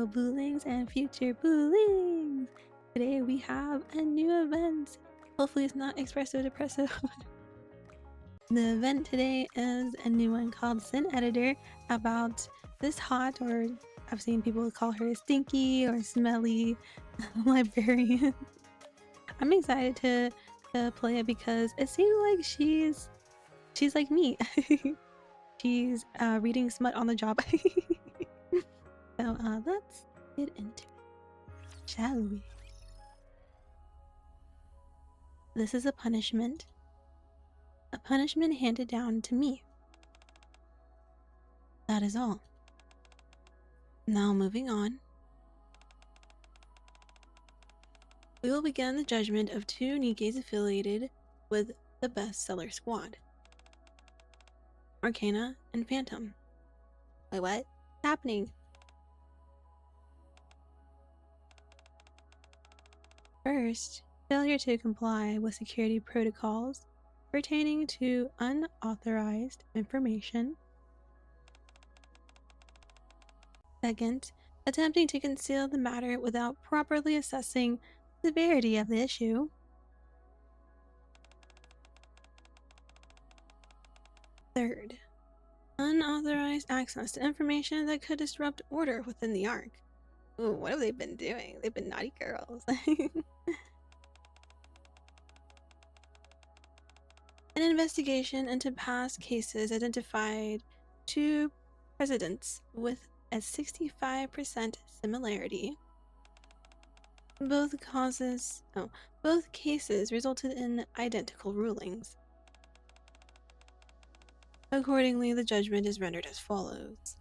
Hello, Boolings and future Boolings! Today we have a new event. Hopefully it's not espresso depresso. The event today is a new one called Sin Editor about this hot, or I've seen people call her stinky or smelly librarian. I'm excited to play it because it seems like she's like me. She's reading smut on the job. So let's get into it, shall we? This is a punishment handed down to me. That is all. Now moving on. We will begin the judgment of two Nikkes affiliated with the bestseller squad. Arcana and Phantom. Wait, what's happening? First, failure to comply with security protocols pertaining to unauthorized information. Second, attempting to conceal the matter without properly assessing the severity of the issue. Third, unauthorized access to information that could disrupt order within the Ark. Ooh, what have they been doing? They've been naughty girls. An investigation into past cases identified two precedents with a 65% similarity. Both cases resulted in identical rulings. Accordingly, the judgment is rendered as follows.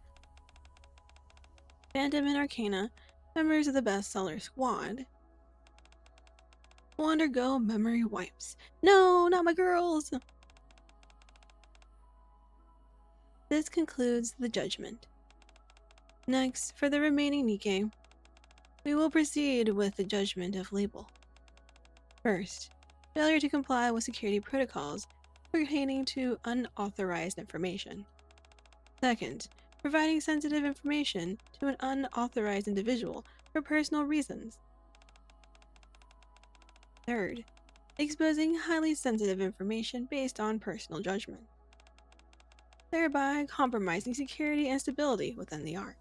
Phantom and Arcana, members of the bestseller squad, will undergo memory wipes. No, not my girls! This concludes the judgment. Next, for the remaining Nikke, we will proceed with the judgment of label. First, failure to comply with security protocols pertaining to unauthorized information. Second, providing sensitive information to an unauthorized individual for personal reasons. Third, exposing highly sensitive information based on personal judgment, thereby compromising security and stability within the Ark.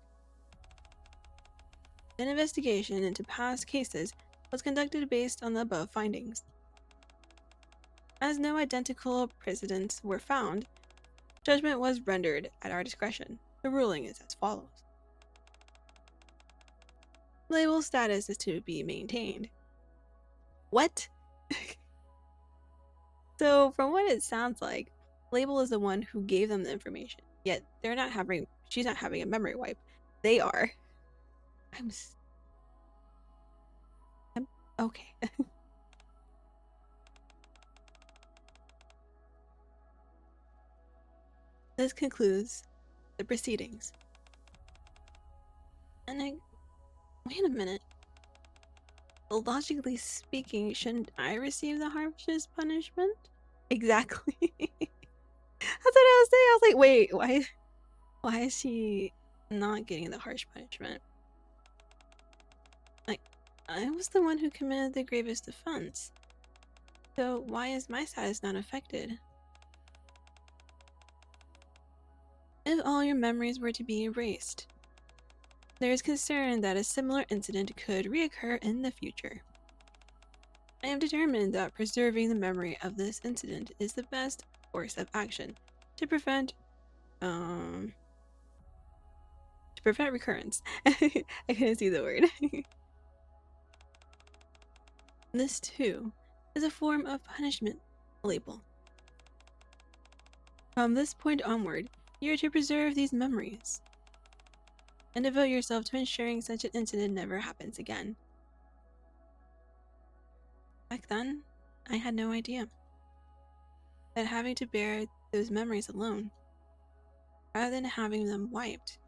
An investigation into past cases was conducted based on the above findings. As no identical precedents were found, judgment was rendered at our discretion. The ruling is as follows. Label status is to be maintained. What? So, from what it sounds like, Label is the one who gave them the information, yet she's not having a memory wipe. They are. I'm okay. This concludes the proceedings. And wait a minute. Logically speaking, shouldn't I receive the harshest punishment? Exactly. That's what I was saying. I was like, wait, why is she not getting the harsh punishment? Like, I was the one who committed the gravest offense. So why is my status not affected? If all your memories were to be erased, there is concern that a similar incident could reoccur in the future. I am determined that preserving the memory of this incident is the best course of action to prevent recurrence. I couldn't see the word. This too is a form of punishment. Label. From this point onward, you are to preserve these memories and devote yourself to ensuring such an incident never happens again. Back then, I had no idea that having to bear those memories alone, rather than having them wiped,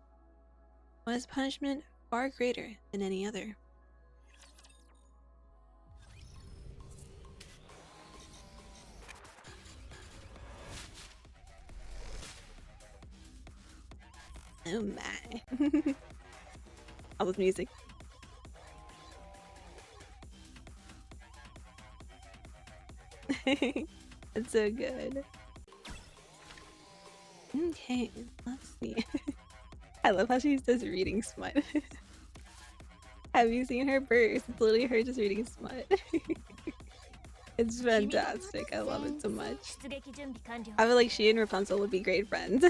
was punishment far greater than any other. Oh my. All this music. It's so good. Okay, let's see. I love how she's just reading smut. Have you seen her burst? It's literally her just reading smut. It's fantastic. I love it so much. I feel like she and Rapunzel would be great friends.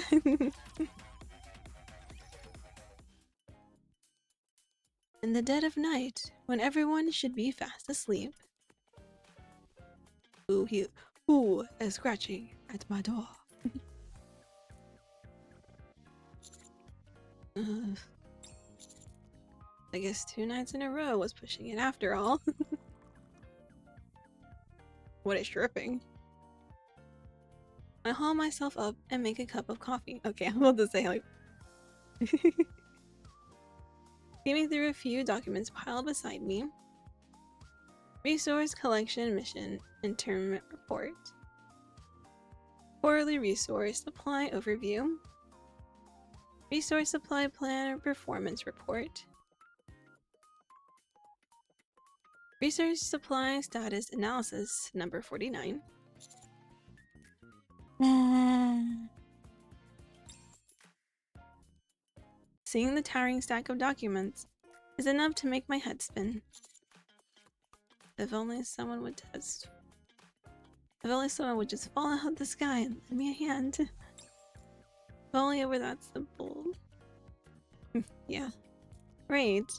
In the dead of night, when everyone should be fast asleep. Who is scratching at my door? I guess 2 nights in a row was pushing it after all. What is tripping? I haul myself up and make a cup of coffee. Okay, I'm about to say like skimming through a few documents piled beside me. Resource collection mission interim report. Quarterly resource supply overview. Resource supply plan performance report. Resource supply status analysis number 49. Seeing the towering stack of documents is enough to make my head spin. If only someone would just fall out of the sky and lend me a hand. If only it were that simple. Yeah. Right.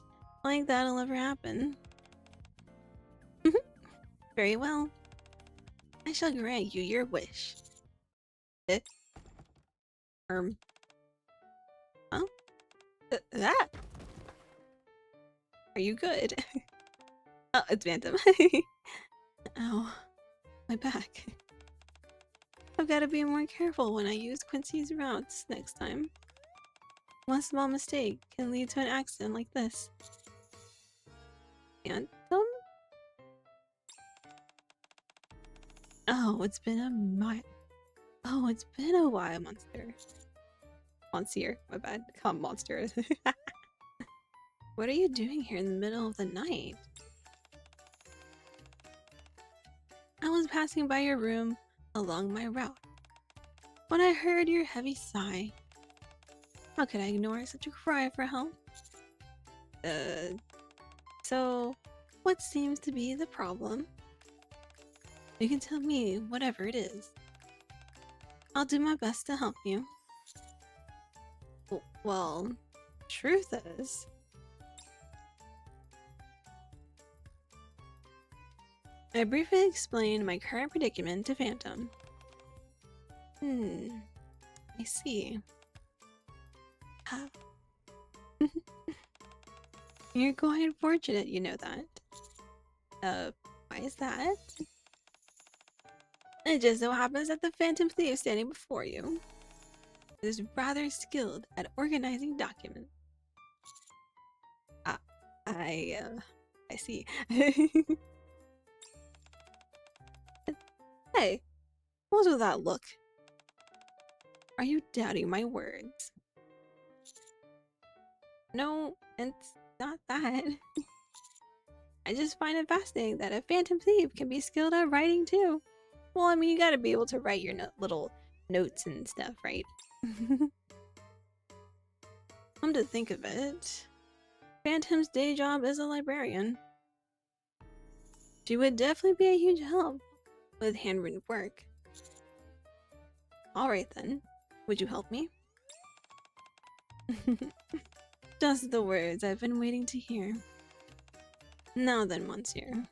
Like that'll ever happen. Very well. I shall grant you your wish. Huh? That? Are you good? Oh, it's Phantom. Ow. My back. I've got to be more careful when I use Quincy's routes next time. One small mistake can lead to an accident like this. Phantom? Oh, it's been a while, monster. Monsieur, my bad. Call monster. What are you doing here in the middle of the night? I was passing by your room along my route when I heard your heavy sigh. How could I ignore such a cry for help? So what seems to be the problem? You can tell me whatever it is. I'll do my best to help you. Well, truth is, I briefly explained my current predicament to Phantom. I see. How? You're quite fortunate, you know that. Why is that? It just so happens that the Phantom Thief standing before you is rather skilled at organizing documents. I see. Hey, what's with that look? Are you doubting my words? No, it's not that. I just find it fascinating that a Phantom Thief can be skilled at writing too. Well, I mean, you gotta be able to write your little notes and stuff, right? Come to think of it, Phantom's day job is a librarian. She would definitely be a huge help with handwritten work. Alright then, would you help me? Just the words I've been waiting to hear. Now then, Monsieur,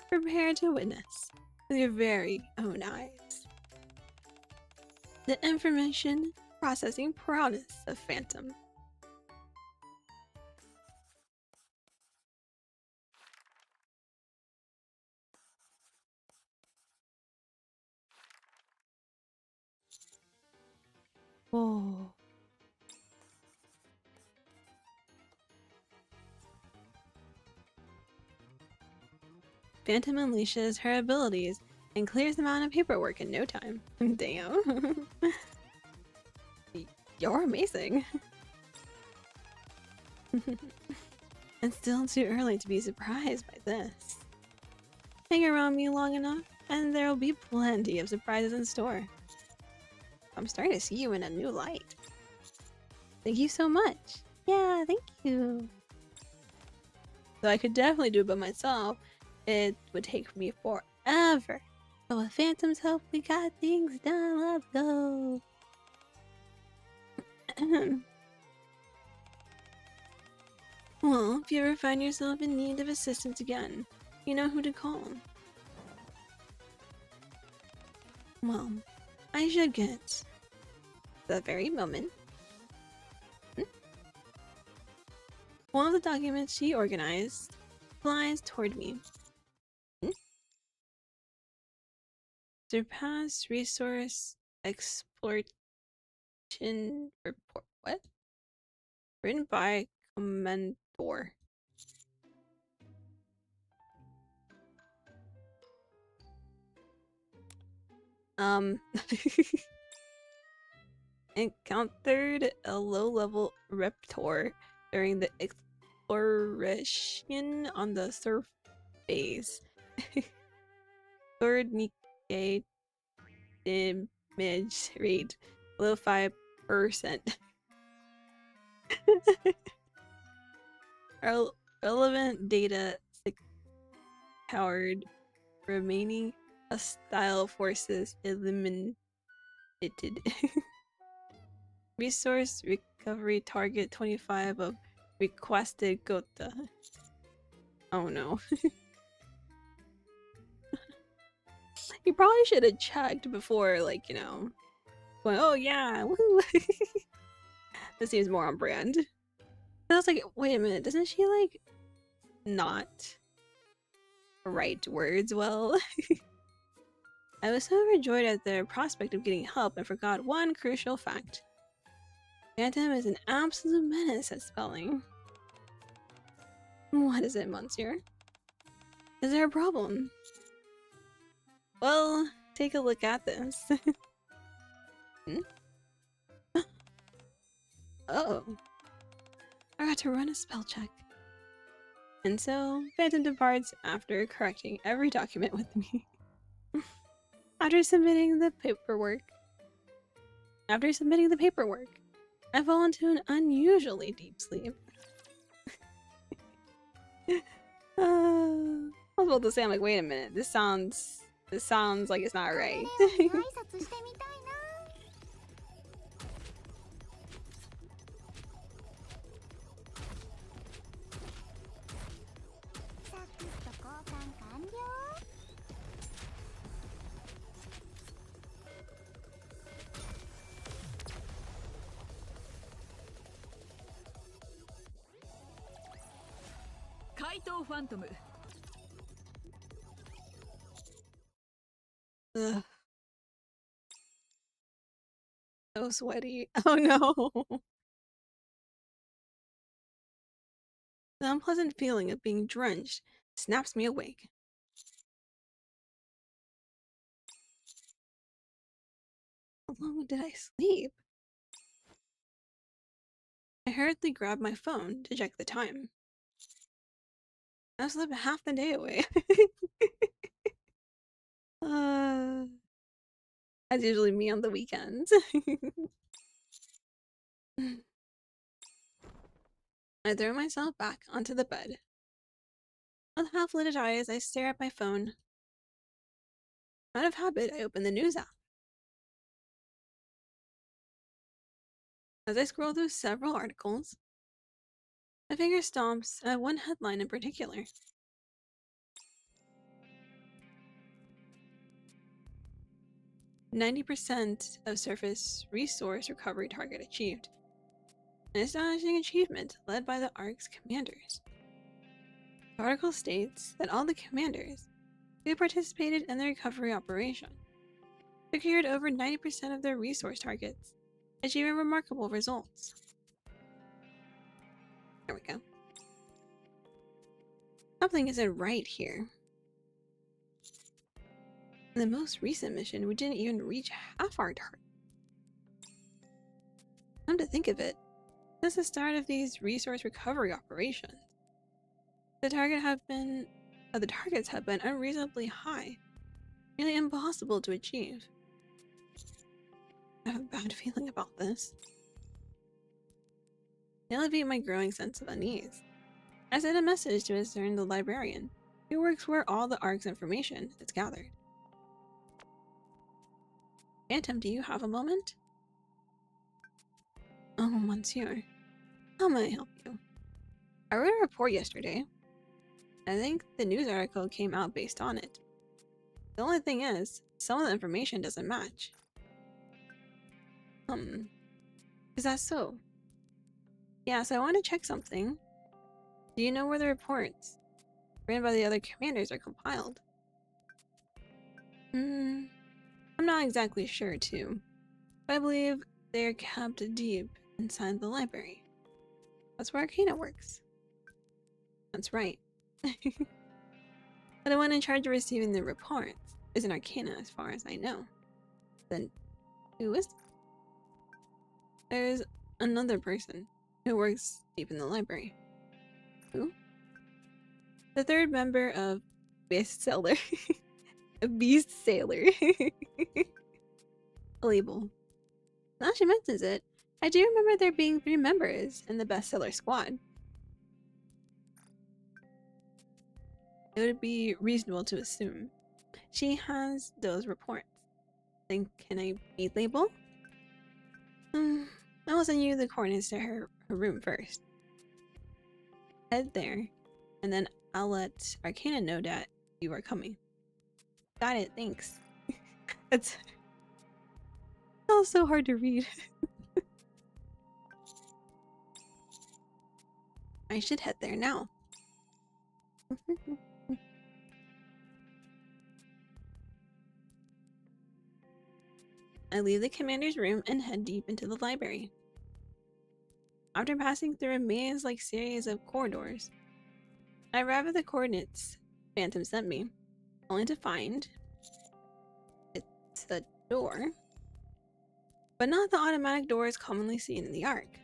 prepare to witness with your very own eyes the information processing prowess of Phantom. Whoa. Phantom unleashes her abilities and clears the amount of paperwork in no time. Damn. You're amazing. It's still too early to be surprised by this. Hang around me long enough, and there'll be plenty of surprises in store. I'm starting to see you in a new light. Thank you so much. Yeah, thank you. Though I could definitely do it by myself, it would take me forever. But with Phantom's help, we got things done. Let's go. Well, if you ever find yourself in need of assistance again, you know who to call. Well, I should get the very moment. One of the documents she organized flies toward me. Surpass resource exploration report. What? Written by Commentor. Encountered a low-level Reptor during the exploration on the surface. Third Nikke damage rate below 5%. Relevant data secured. Remaining hostile forces eliminated. Resource recovery target 25 of requested Goth. Oh no. You probably should have checked before, like, you know, going, oh yeah, woohoo. This seems more on brand. I was like, wait a minute, doesn't she, like, not write words well? I was so overjoyed at the prospect of getting help and forgot one crucial fact. Phantom is an absolute menace at spelling. What is it, Monsieur? Is there a problem? Well, take a look at this. Oh. I got to run a spell check. And so, Phantom departs after correcting every document with me. After submitting the paperwork, I fall into an unusually deep sleep. I was about to say, I'm like, wait a minute, this sounds like it's not right. Ugh. So sweaty. Oh no. The unpleasant feeling of being drenched snaps me awake. How long did I sleep? I hurriedly grabbed my phone to check the time. I slept half the day away. That's usually me on the weekends. I throw myself back onto the bed. With half-lidded eyes, I stare at my phone. Out of habit, I open the news app. As I scroll through several articles, my finger stomps at one headline in particular. 90% of surface resource recovery target achieved. An astonishing achievement led by the ARC's commanders. The article states that all the commanders who participated in the recovery operation secured over 90% of their resource targets, achieving remarkable results. There we go. Something isn't right here. In the most recent mission, we didn't even reach half our target. Come to think of it, Since the start of these resource recovery operations, the targets have been unreasonably high, nearly impossible to achieve. I have a bad feeling about this. To elevate my growing sense of unease, I sent a message to discern the Librarian, who works where all the ARC's information is gathered. Phantom, do you have a moment? Oh, Monsieur. How may I help you? I wrote a report yesterday. I think the news article came out based on it. The only thing is, some of the information doesn't match. Is that so? Yeah, so I want to check something. Do you know where the reports written by the other commanders are compiled? I'm not exactly sure too, but I believe they're kept deep inside the library. That's where Arcana works. That's right. But the one in charge of receiving the reports is an Arcana as far as I know. Then who is it? There's another person who works deep in the library. Who? The third member of Bestseller. Beast Sailor. A label. Now she mentions it, I do remember there being 3 members in the Bestseller squad. It would be reasonable to assume she has those reports. Then can I be label? I will send you the coordinates to her room first. Head there, and then I'll let Arcana know that you are coming. Got it, thanks. It's all so hard to read. I should head there now. I leave the commander's room and head deep into the library. After passing through a maze-like series of corridors, I arrive at the coordinates Phantom sent me, only to find it's a door, but not the automatic doors commonly seen in the Ark.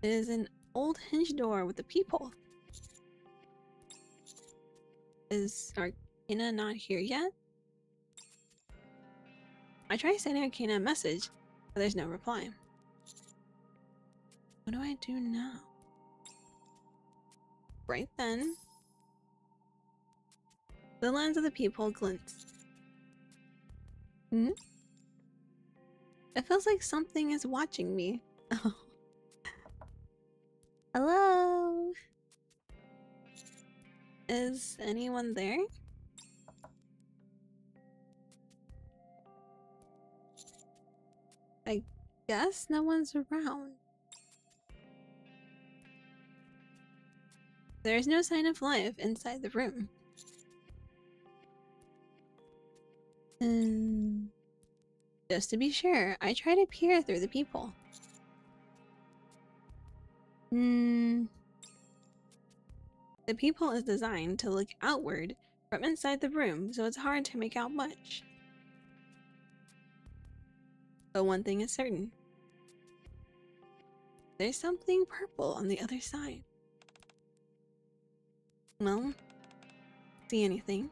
It is an old hinged door with a peephole. Is Arcana not here yet? I try sending Arcana a message, but there's no reply. What do I do now? Right then, the lens of the peephole glints. It feels like something is watching me. Oh. Hello? Is anyone there? I guess no one's around. There's no sign of life inside the room. Just to be sure, I try to peer through the peephole. The peephole is designed to look outward from inside the room, so it's hard to make out much. But one thing is certain. There's something purple on the other side. Well, see anything?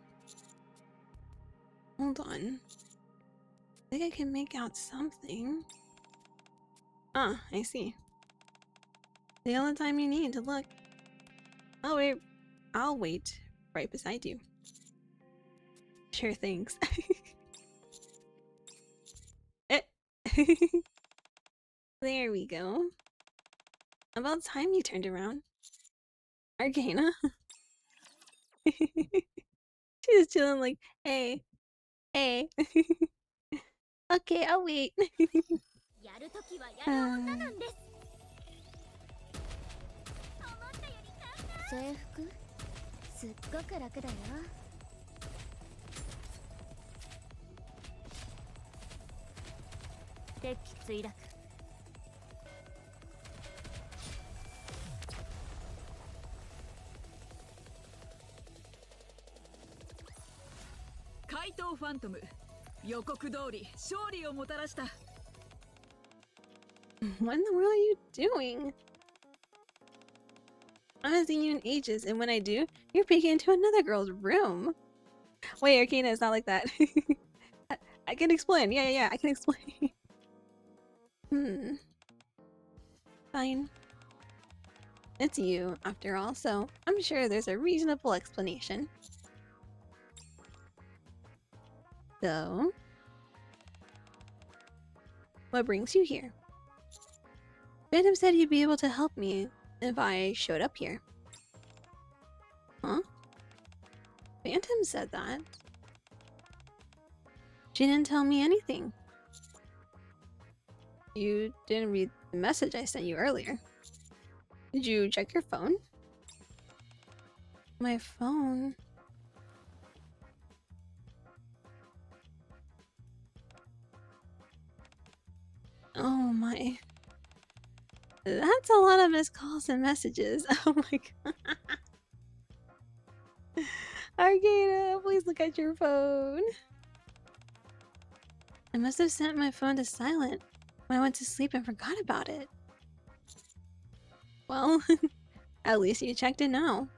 Hold on. I think I can make out something. Ah, I see. Take all the time you need to look. I'll wait right beside you. Sure, thanks. There we go. About time you turned around. Arcana. She's chilling like, hey. Okay, I'll wait. やるときはやる女なんです。思ったより簡単。制服すっごく楽だよ。鉄器墜落。怪盗ファントム、予告通り勝利をもたらした。What in the world are you doing? I haven't seen you in ages, and when I do, you're peeking into another girl's room. Wait, Arcana, it's not like that. I can explain. Yeah, I can explain. Fine. It's you, after all, so I'm sure there's a reasonable explanation. So, what brings you here? Phantom said you'd be able to help me if I showed up here. Huh? Phantom said that? She didn't tell me anything. You didn't read the message I sent you earlier. Did you check your phone? My phone? Oh my. That's a lot of missed calls and messages. Oh my god. Arcana, please look at your phone. I must have sent my phone to silent when I went to sleep and forgot about it. Well, at least you checked it now.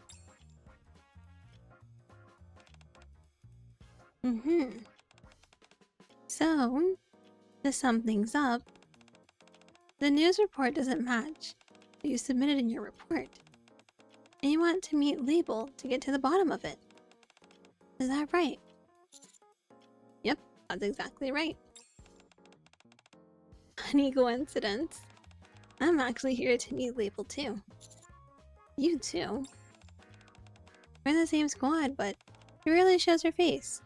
So, to sum things up, the news report doesn't match what you submitted in your report. And you want to meet Label to get to the bottom of it. Is that right? Yep, that's exactly right. Funny coincidence. I'm actually here to meet Label too. You too. We're in the same squad, but she rarely shows her face.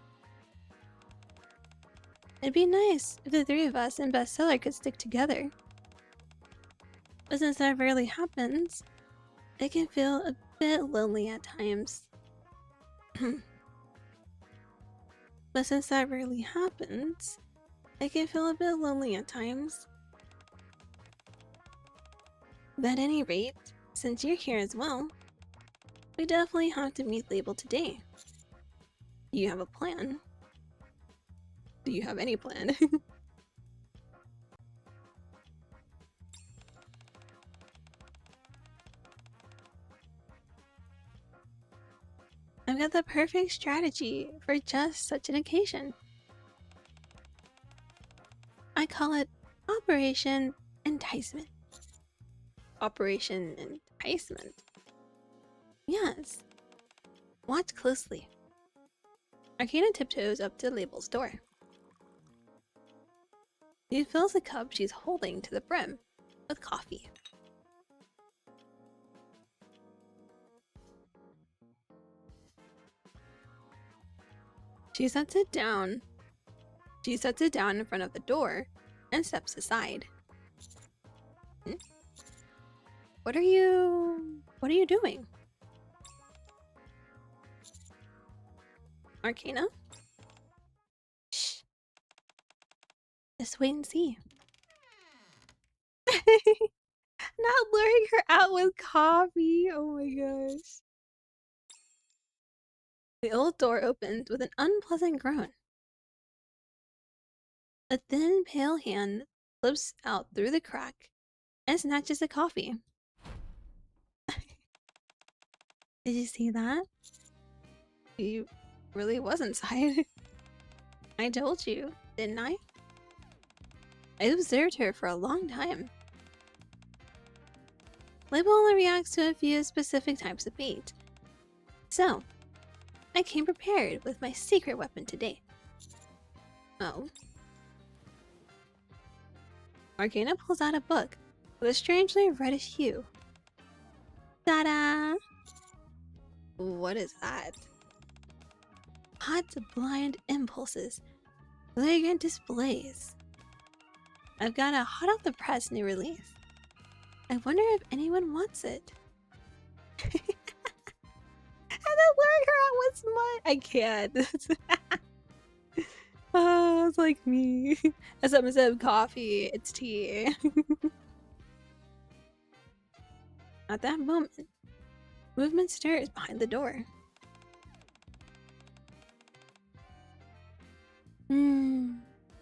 It'd be nice if the three of us in Bestseller could stick together. But since that rarely happens, it can feel a bit lonely at times. But since that rarely happens, it can feel a bit lonely at times. But at any rate, since you're here as well, we definitely have to meet Label today. Do you have a plan? Do you have any plan? I've got the perfect strategy for just such an occasion. I call it Operation Enticement. Operation Enticement? Yes. Watch closely. Arcana tiptoes up to Label's door. She fills a cup she's holding to the brim with coffee. She sets it down in front of the door and steps aside. What are you doing? Arcana? Shh. Just wait and see. Not luring her out with coffee. Oh my gosh. The old door opens with an unpleasant groan. A thin, pale hand slips out through the crack and snatches the coffee. Did you see that? He really was inside. I told you, didn't I? I observed her for a long time. Label only reacts to a few specific types of bait. So, I came prepared with my secret weapon today. Oh. Arcana pulls out a book with a strangely reddish hue. Ta-da! What is that? Hot blind impulses. Flagrant displays. I've got a hot off the press new release. I wonder if anyone wants it. And then luring her out with smut. I can't. Oh, it's like me. Instead of coffee, it's tea. At that moment, movement stirs behind the door.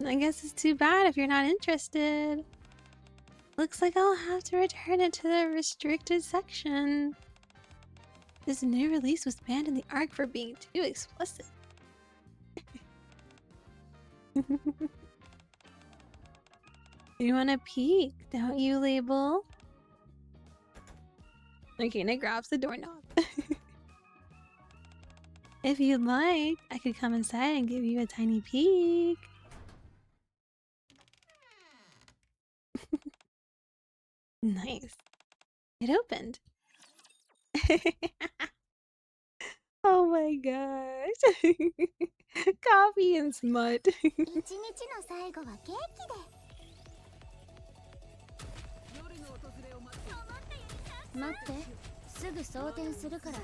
I guess it's too bad if you're not interested. Looks like I'll have to return it to the restricted section. This new release was banned in the ARC for being too explicit. You want a peek, don't you, Label? Okay, Nick grabs the doorknob. If you'd like, I could come inside and give you a tiny peek. Nice. It opened. Oh my gosh. Coffee and smut. 一日の最後はケーキで。待って、すぐ装填するから。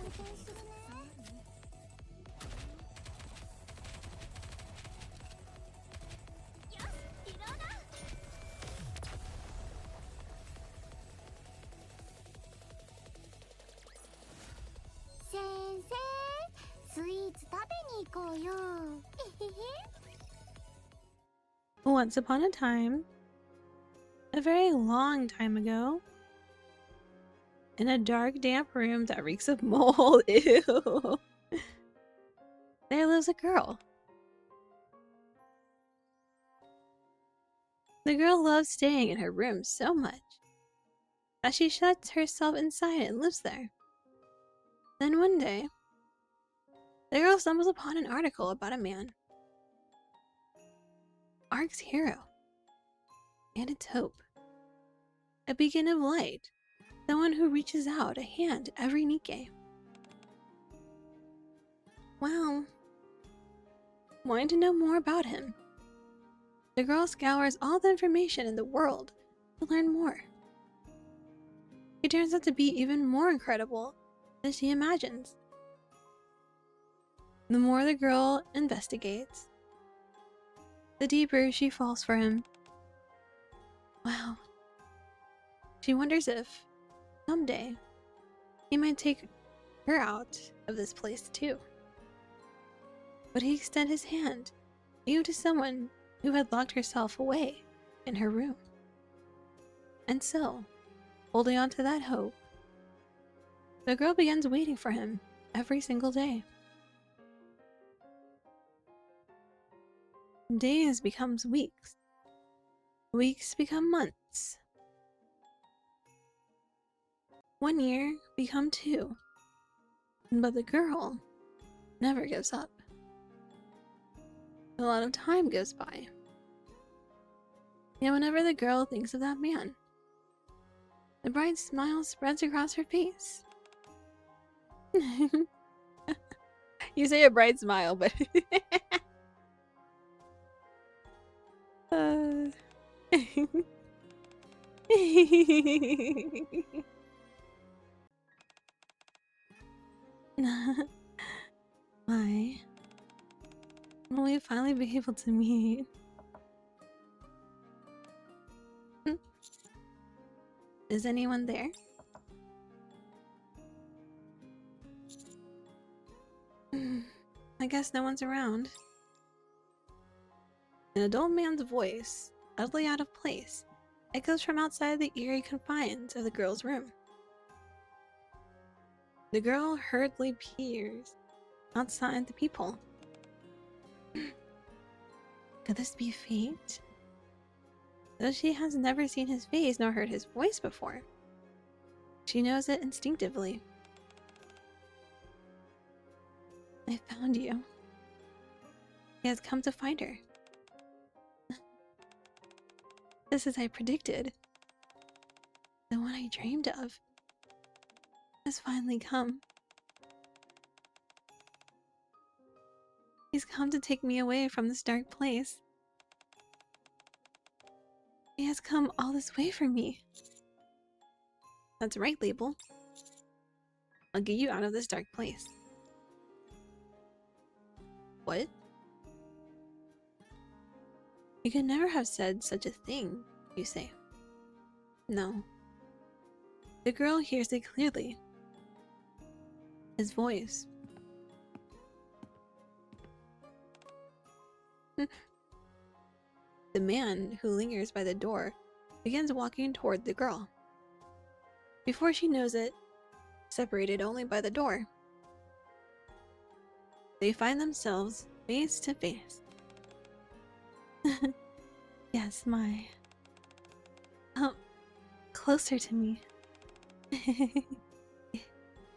先生、スイーツ食べに行こうよ。 Once upon a time, a very long time ago, in a dark, damp room that reeks of mold, ew, there lives a girl. The girl loves staying in her room so much that she shuts herself inside and lives there. Then one day, the girl stumbles upon an article about a man, Ark's hero, and its hope. A beacon of light, someone who reaches out a hand to every Nikke. Wow. Wanting to know more about him, the girl scours all the information in the world to learn more. He turns out to be even more incredible than she imagines. The more the girl investigates, the deeper she falls for him. Wow. She wonders if, someday, he might take her out of this place too. Would he extend his hand, even to someone who had locked herself away in her room? And so, holding on to that hope, the girl begins waiting for him every single day. Days becomes weeks. Weeks become months. 1 year become 2. But the girl never gives up. A lot of time goes by. Yet whenever the girl thinks of that man, a bright smile spreads across her face. You say a bright smile, but Why? Will we finally be able to meet? Is anyone there? I guess no one's around. An adult man's voice, utterly out of place, echoes from outside the eerie confines of the girl's room. The girl hurriedly peers outside the peephole. Could this be fate? Though she has never seen his face nor heard his voice before, she knows it instinctively. I found you. He has come to find her. Just as I predicted. The one I dreamed of has finally come. He's come to take me away from this dark place. He has come all this way for me. That's right, Label. I'll get you out of this dark place. What? You could never have said such a thing, you say. No. The girl hears it clearly. His voice. The man who lingers by the door begins walking toward the girl. Before she knows it, separated only by the door, they find themselves face to face. Yes, my... closer to me.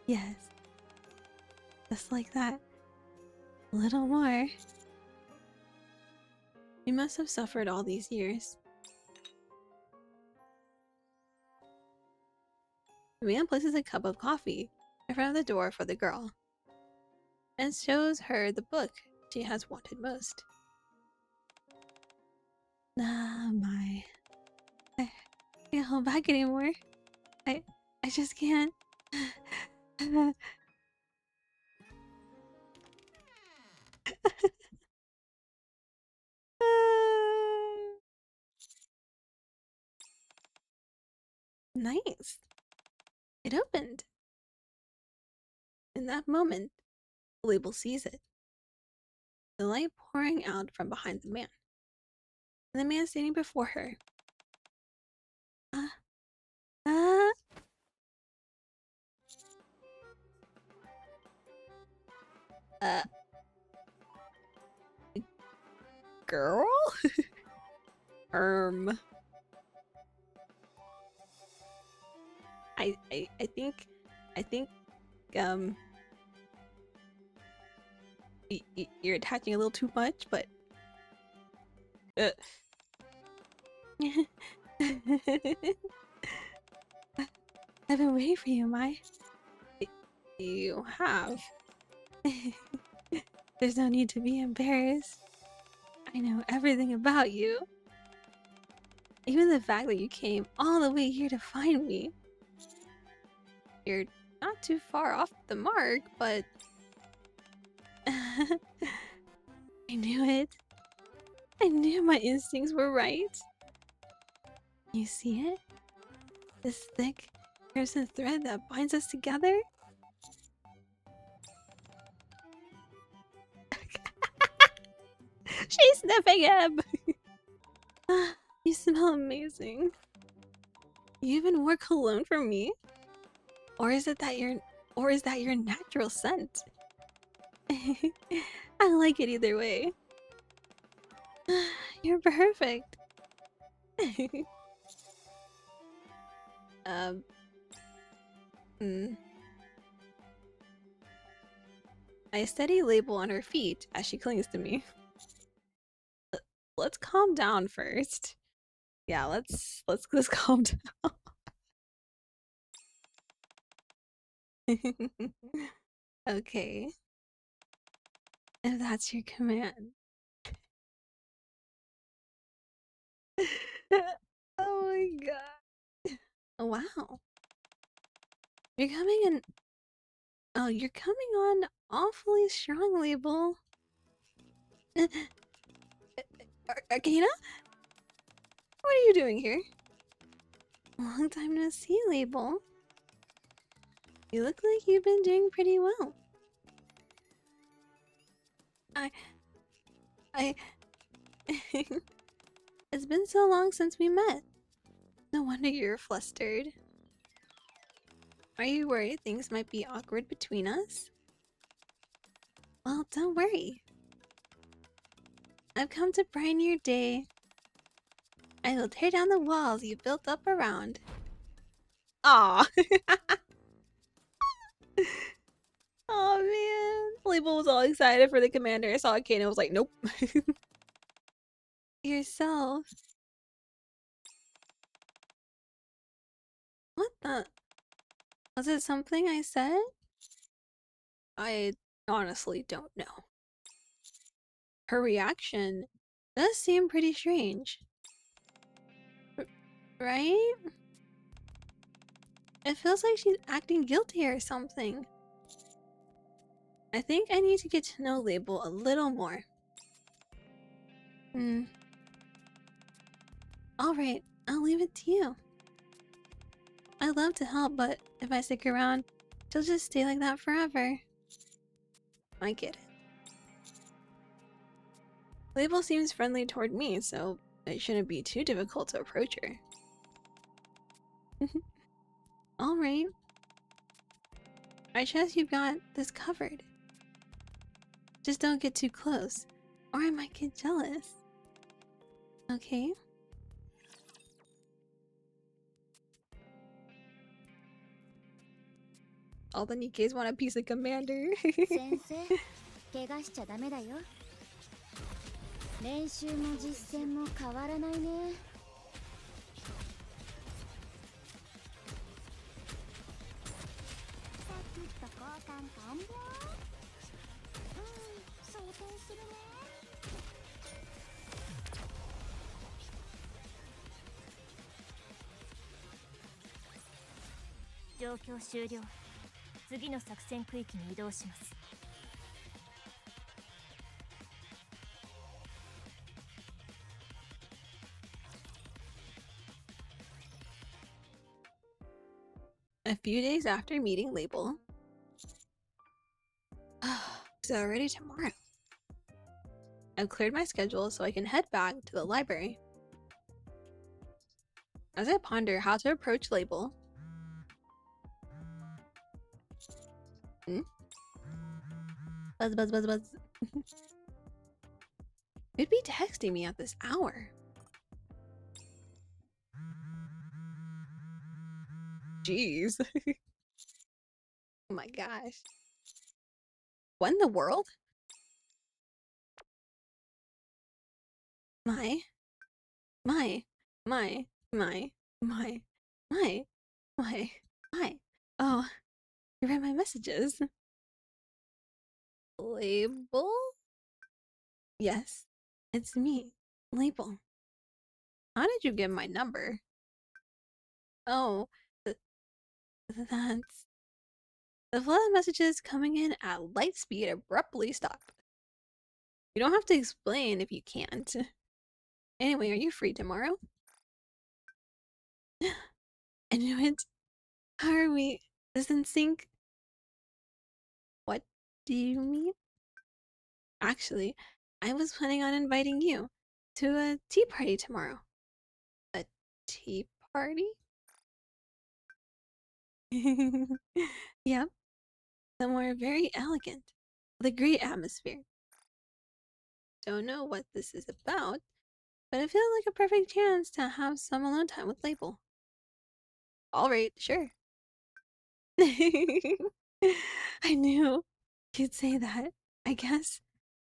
Yes. Just like that. A little more. You must have suffered all these years. The man places a cup of coffee in front of the door for the girl and shows her the book she has wanted most. Ah, my. I can't hold back anymore. I just can't. Nice. It opened. In that moment, the label sees it. The light pouring out from behind the man. And the man standing before her. Uh, uh, girl? I think, you're attaching a little too much, but, I've been waiting for you, Mai. You have. There's no need to be embarrassed. I know everything about you. Even the fact that you came all the way here to find me. You're not too far off the mark, but... I knew it. I knew my instincts were right. You see it? This thick, crimson thread that binds us together? She's sniffing him! You smell amazing. You even wore cologne for me? Or is that your natural scent? I like it either way. You're perfect. I steady label on her feet as she clings to me. Let's calm down first. Yeah, let's calm down. Okay. If that's your command. Oh my god. Oh, wow. You're coming in. Oh, you're coming on awfully strong, Label. Arcana? What are you doing here? Long time no see, Label. You look like you've been doing pretty well. I... It's been so long since we met. No wonder you're flustered. Are you worried things might be awkward between us? Well, don't worry. I've come to brighten your day. I will tear down the walls you built up around. Aw. Oh man. Label was all excited for the commander. I saw a cane and was like, nope. Yourself. What the? Was it something I said? I honestly don't know. Her reaction does seem pretty strange. Right? It feels like she's acting guilty or something. I think I need to get to know Label a little more. Alright, I'll leave it to you. I'd love to help, but if I stick around, she'll just stay like that forever. I get it. Label seems friendly toward me, so it shouldn't be too difficult to approach her. Alright. I trust you've got this covered. Just don't get too close, or I might get jealous. Okay? All the Nikkes want a piece of Commander. 先生怪我しちゃダメだよ練習も実践も変わらないねサクッと交換完了装填するね状況終了次の作戦区域に移動します A few days after meeting Label. It's already tomorrow. I've cleared my schedule so I can head back to the library. As I ponder how to approach Label. Buzz, buzz, buzz, buzz. Who'd be texting me at this hour? Jeez. Oh my gosh. What in the world? My. Oh, you read my messages. Label? Yes, it's me, Label. How did you get my number? Oh, that's... The flood of messages coming in at light speed abruptly stopped. You don't have to explain if you can't. Anyway, are you free tomorrow? I knew it. How are we? This in sync? What do you mean? Actually, I was planning on inviting you to a tea party tomorrow. A tea party? Yep. Somewhere very elegant, with a great atmosphere. Don't know what this is about, but it feels like a perfect chance to have some alone time with Label. Alright, sure. I knew you'd say that. I guess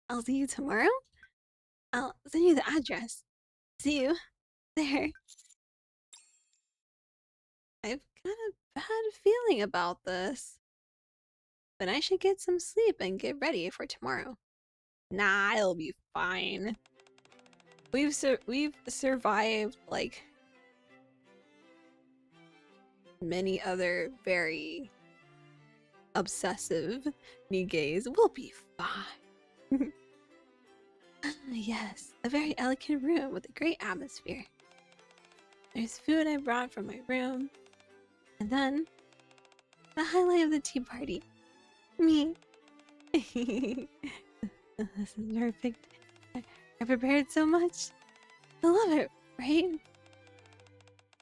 I'll see you tomorrow? I'll send you the address. See you there. I've got a bad feeling about this. But I should get some sleep and get ready for tomorrow. Nah, it'll be fine. We've survived, like, many other very obsessive Nikkes. We'll be fine. Yes, a very elegant room with a great atmosphere. There's food I brought from my room. And then, the highlight of the tea party. Me. This is perfect. I prepared so much. I love it, right?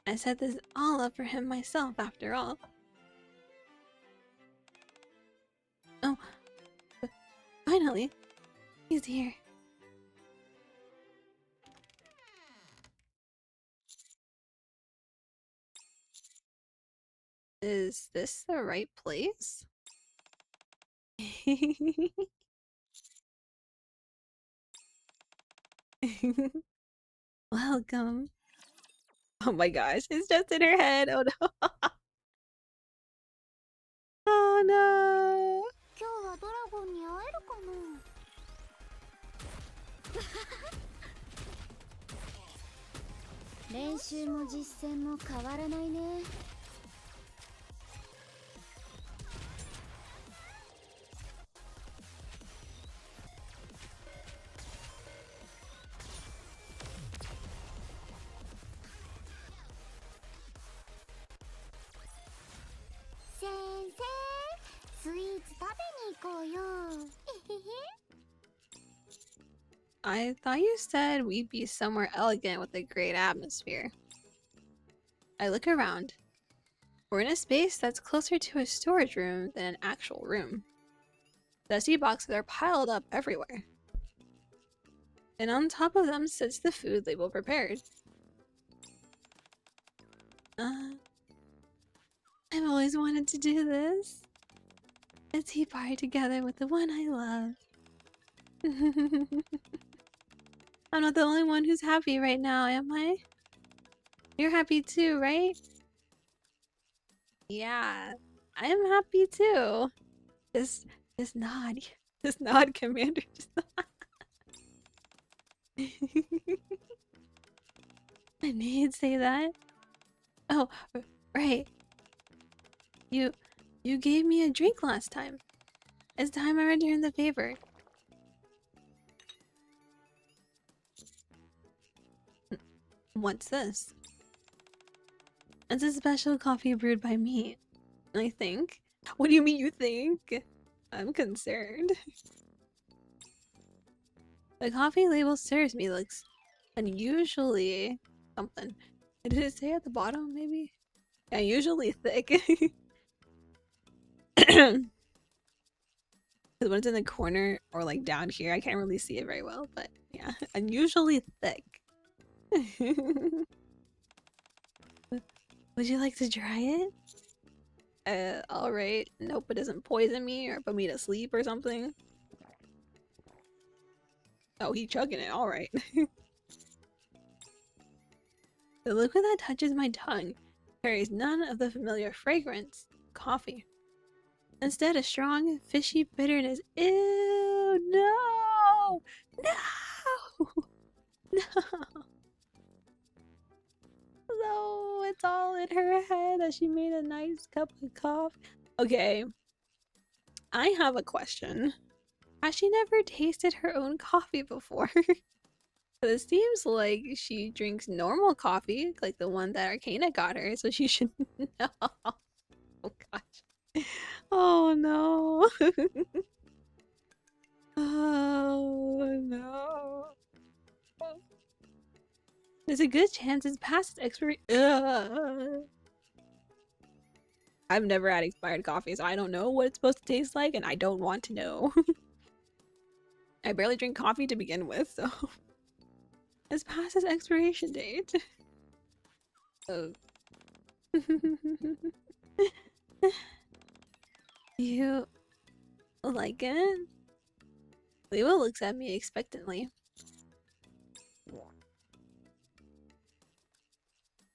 I set this all up for him myself, after all. Oh, finally, he's here. Is this the right place? Welcome. Oh my gosh, it's just in her head. Oh no. Oh no. 今日はドラゴンに会えるかな練習も実践も変わらないね先生スイーツ食べに行こうよ I thought you said we'd be somewhere elegant with a great atmosphere. I look around. We're in a space that's closer to a storage room than an actual room. Dusty boxes are piled up everywhere. And on top of them sits the food label prepared. I've always wanted to do this. A tea party together with the one I love. I'm not the only one who's happy right now, am I? You're happy too, right? Yeah, I'm happy too. Just nod. Just nod, Commander. Just nod. I knew you'd say that. Oh, right. You gave me a drink last time. It's time I return the favor. What's this? It's a special coffee brewed by me, I think. What do you mean you think? I'm concerned. The coffee label serves me looks unusually something. Did it say at the bottom, maybe? Yeah, usually thick. Because when it's in the corner or like down here, I can't really see it very well, but yeah, unusually thick. Would you like to try it? Alright. Nope, it doesn't poison me or put me to sleep or something. Oh, he chugging it, alright. The liquid that touches my tongue carries none of the familiar fragrance, coffee. Instead, a strong, fishy bitterness. Ew, no! No! No! No, it's all in her head that she made a nice cup of coffee. Okay, I have a question. Has she never tasted her own coffee before? It seems like she drinks normal coffee, like the one that Arcana got her, so she should know. Oh gosh. Oh no. Oh no. There's a good chance it's past its expiry. I've never had expired coffee, so I don't know what it's supposed to taste like, and I don't want to know. I barely drink coffee to begin with, so it's past its expiration date. Oh. You like it? Leo looks at me expectantly.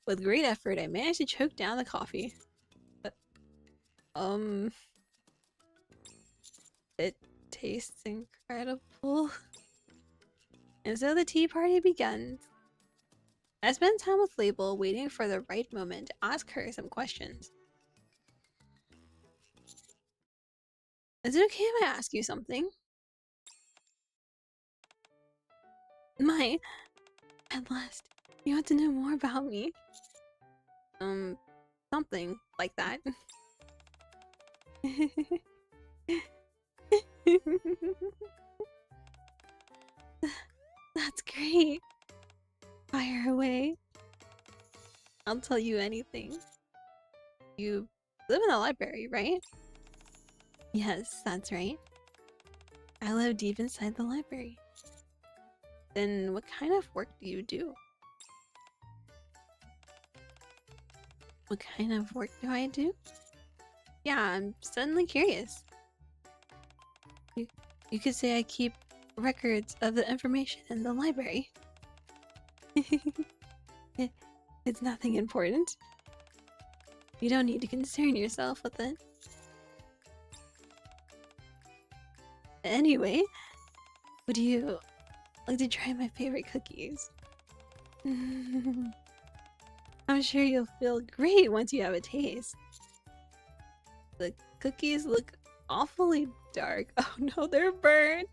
With great effort, I managed to choke down the coffee. It tastes incredible. And so the tea party begins. I spent time with Label waiting for the right moment to ask her some questions. Is it okay if I ask you something? My, at last, you want to know more about me? Something like that. That's great. Fire away. I'll tell you anything. You live in the library, right? Yes, that's right. I live deep inside the library. Then what kind of work do you do? What kind of work do I do? Yeah, I'm suddenly curious. You could say I keep records of the information in the library. It's nothing important. You don't need to concern yourself with it. Anyway, would you like to try my favorite cookies? I'm sure you'll feel great once you have a taste. The cookies look awfully dark. Oh no, they're burnt!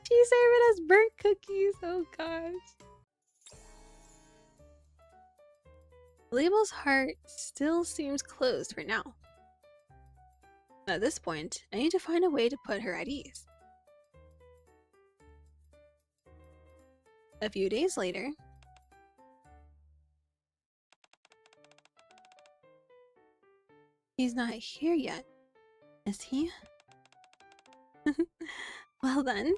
She served us burnt cookies, oh gosh. Label's heart still seems closed for now. At this point, I need to find a way to put her at ease. A few days later, He's not here yet, is he? Well then,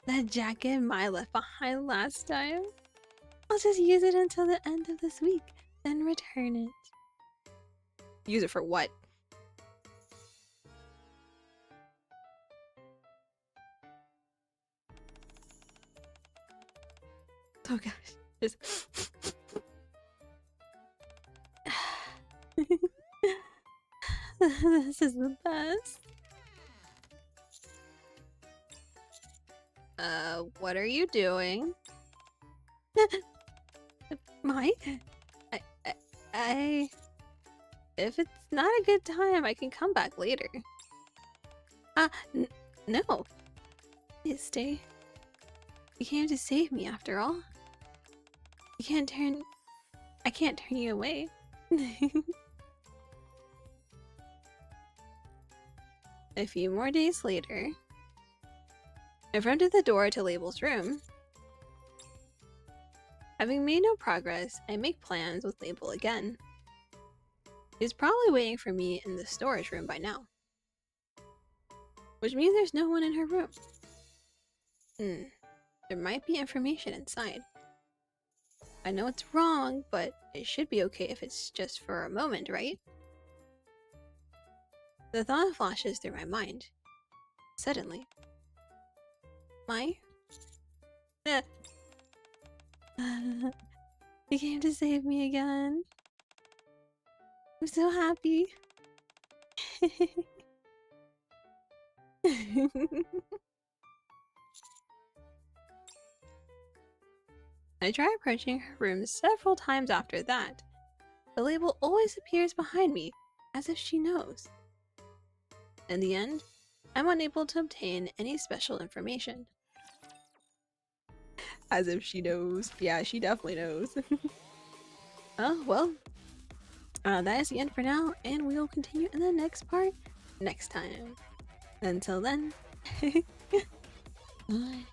that jacket Mai left behind last time. I'll just use it until the end of this week, then return it. Use it for what? Oh gosh, just... This is the best. What are you doing? Mai? I... If it's not a good time, I can come back later. No. Please stay. You came to save me after all. I can't turn you away. A few more days later, in front of the door to Label's room. Having made no progress, I make plans with Label again. He's probably waiting for me in the storage room by now. Which means there's no one in her room. There might be information inside. I know it's wrong, but it should be okay if it's just for a moment, right? The thought flashes through my mind. Suddenly. Mai? You came to save me again. I'm so happy. I try approaching her room several times after that. The Label always appears behind me, as if she knows. In the end, I'm unable to obtain any special information. As if she knows. Yeah, she definitely knows. Oh, well. That is the end for now, and we will continue in the next part next time. Until then, bye.